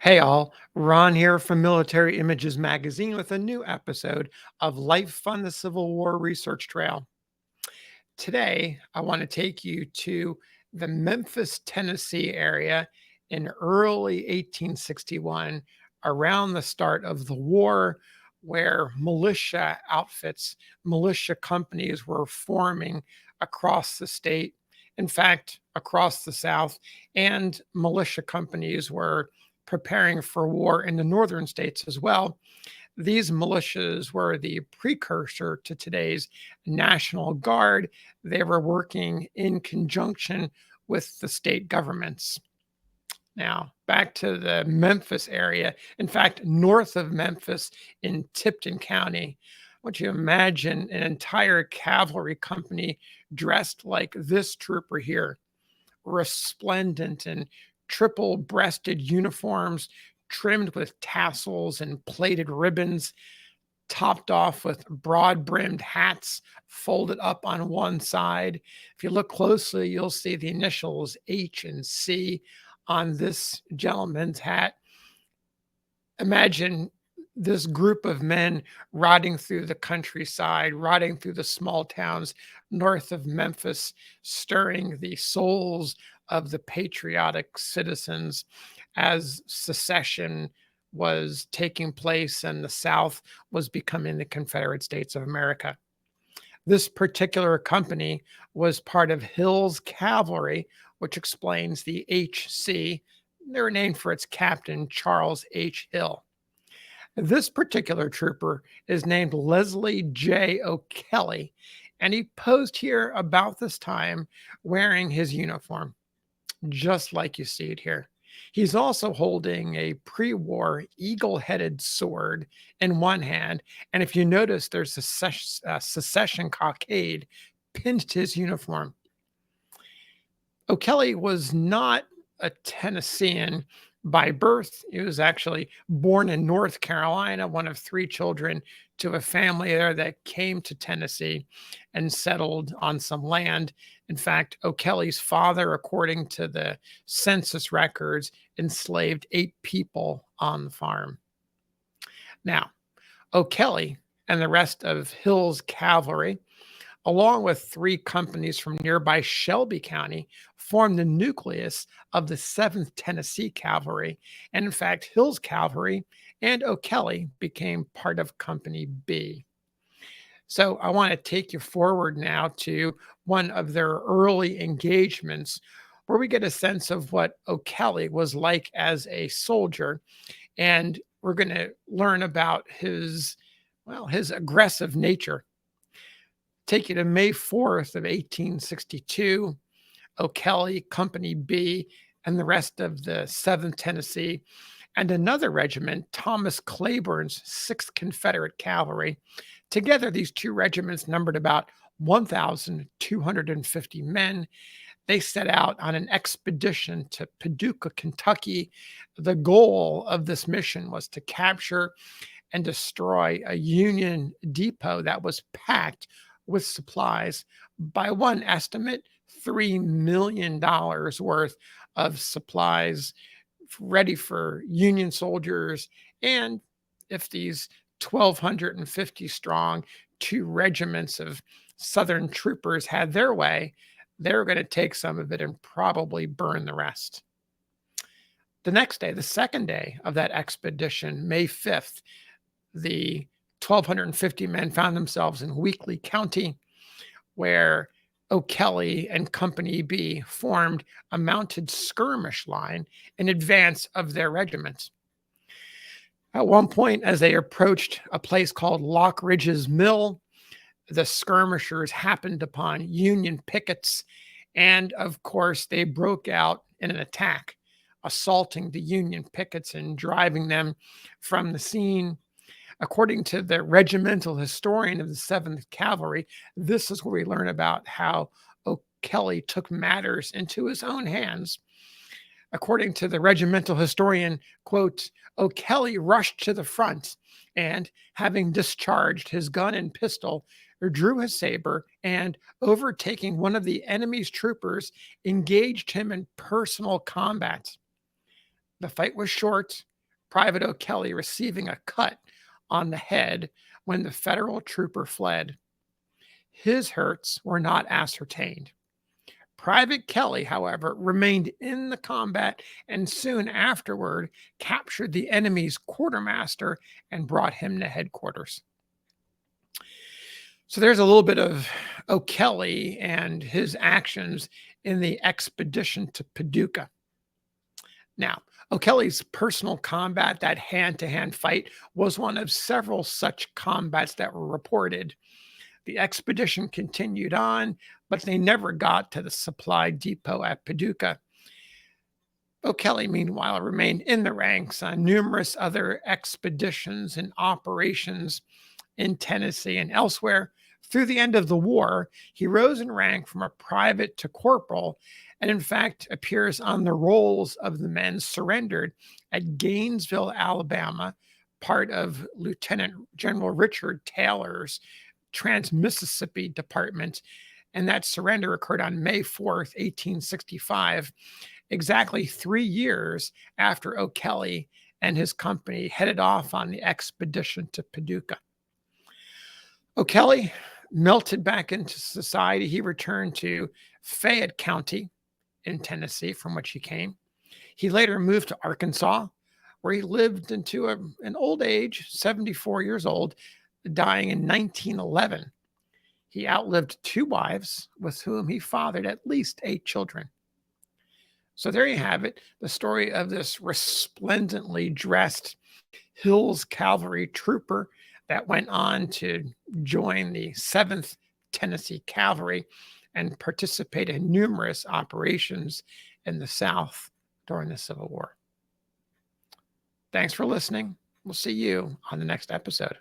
Hey all, Ron here from Military Images Magazine with a new episode of Life on the Civil War Research Trail. Today, I want to take you to the Memphis, Tennessee area in early 1861, around the start of the war, where militia outfits, militia companies were forming across the state. In fact, across the South, and militia companies were preparing for war in the northern states as well. These militias were the precursor to today's National Guard. They were working in conjunction with the state governments. Now, back to the Memphis area. In fact, north of Memphis in Tipton County, I want you to imagine an entire cavalry company dressed like this trooper here, resplendent in triple breasted uniforms trimmed with tassels and plated ribbons, topped off with broad brimmed hats folded up on one side. If you look closely, you'll see the initials H and C on this gentleman's hat. Imagine this group of men riding through the countryside, riding through the small towns north of Memphis, stirring the souls of the patriotic citizens as secession was taking place and the South was becoming the Confederate States of America. This particular company was part of Hill's Cavalry, which explains the HC. They were named for its captain, Charles H. Hill. This particular trooper is named Leslie J. O'Kelly, and he posed here about this time wearing his uniform, just like you see it here. He's also holding a pre-war eagle-headed sword in one hand, and if you notice, there's a secession cockade pinned to his uniform. O'Kelly was not a Tennessean by birth. He was actually born in North Carolina, one of three children to a family there that came to Tennessee and settled on some land. In fact, O'Kelly's father, according to the census records, enslaved 8 people on the farm. Now, O'Kelly and the rest of Hill's cavalry, along with 3 companies from nearby Shelby County, formed the nucleus of the 7th Tennessee Cavalry. And in fact, Hill's Cavalry and O'Kelly became part of Company B. So I want to take you forward now to one of their early engagements where we get a sense of what O'Kelly was like as a soldier. And we're going to learn about his aggressive nature. Take you to May 4th of 1862. O'Kelly, Company B, and the rest of the 7th Tennessee, and another regiment, Thomas Claiborne's 6th Confederate Cavalry. Together, these 2 regiments numbered about 1,250 men. They set out on an expedition to Paducah, Kentucky. The goal of this mission was to capture and destroy a Union depot that was packed with supplies. By one estimate, $3 million worth of supplies ready for Union soldiers. And if these 1,250 strong 2 regiments of Southern troopers had their way, they were going to take some of it and probably burn the rest. The next day, the second day of that expedition, May 5th, the 1,250 men found themselves in Weakley County, where O'Kelly and Company B formed a mounted skirmish line in advance of their regiments. At one point, as they approached a place called Lockridge's Mill, the skirmishers happened upon Union pickets, and of course, they broke out in an attack, assaulting the Union pickets and driving them from the scene. According to the regimental historian of the 7th Cavalry, this is where we learn about how O'Kelly took matters into his own hands. According to the regimental historian, quote, O'Kelly rushed to the front and, having discharged his gun and pistol, drew his saber and, overtaking one of the enemy's troopers, engaged him in personal combat. The fight was short, Private O'Kelly receiving a cut on the head when the Federal trooper fled. His hurts were not ascertained. Private Kelly, however, remained in the combat and soon afterward captured the enemy's quartermaster and brought him to headquarters. So there's a little bit of O'Kelly and his actions in the expedition to Paducah. Now, O'Kelly's personal combat, that hand-to-hand fight, was one of several such combats that were reported. The expedition continued on, but they never got to the supply depot at Paducah. O'Kelly, meanwhile, remained in the ranks on numerous other expeditions and operations in Tennessee and elsewhere. Through the end of the war, he rose in rank from a private to corporal, and in fact appears on the rolls of the men surrendered at Gainesville, Alabama, part of Lieutenant General Richard Taylor's Trans-Mississippi Department. And that surrender occurred on May 4th, 1865, exactly 3 years after O'Kelly and his company headed off on the expedition to Paducah. O'Kelly melted back into society. He returned to Fayette County in Tennessee, from which he came. He later moved to Arkansas, where he lived into an old age, 74 years old, dying in 1911. He outlived 2 wives with whom he fathered at least 8 children. So there you have it, the story of this resplendently dressed Hills Cavalry trooper that went on to join the 7th Tennessee Cavalry and participate in numerous operations in the South during the Civil War. Thanks for listening. We'll see you on the next episode.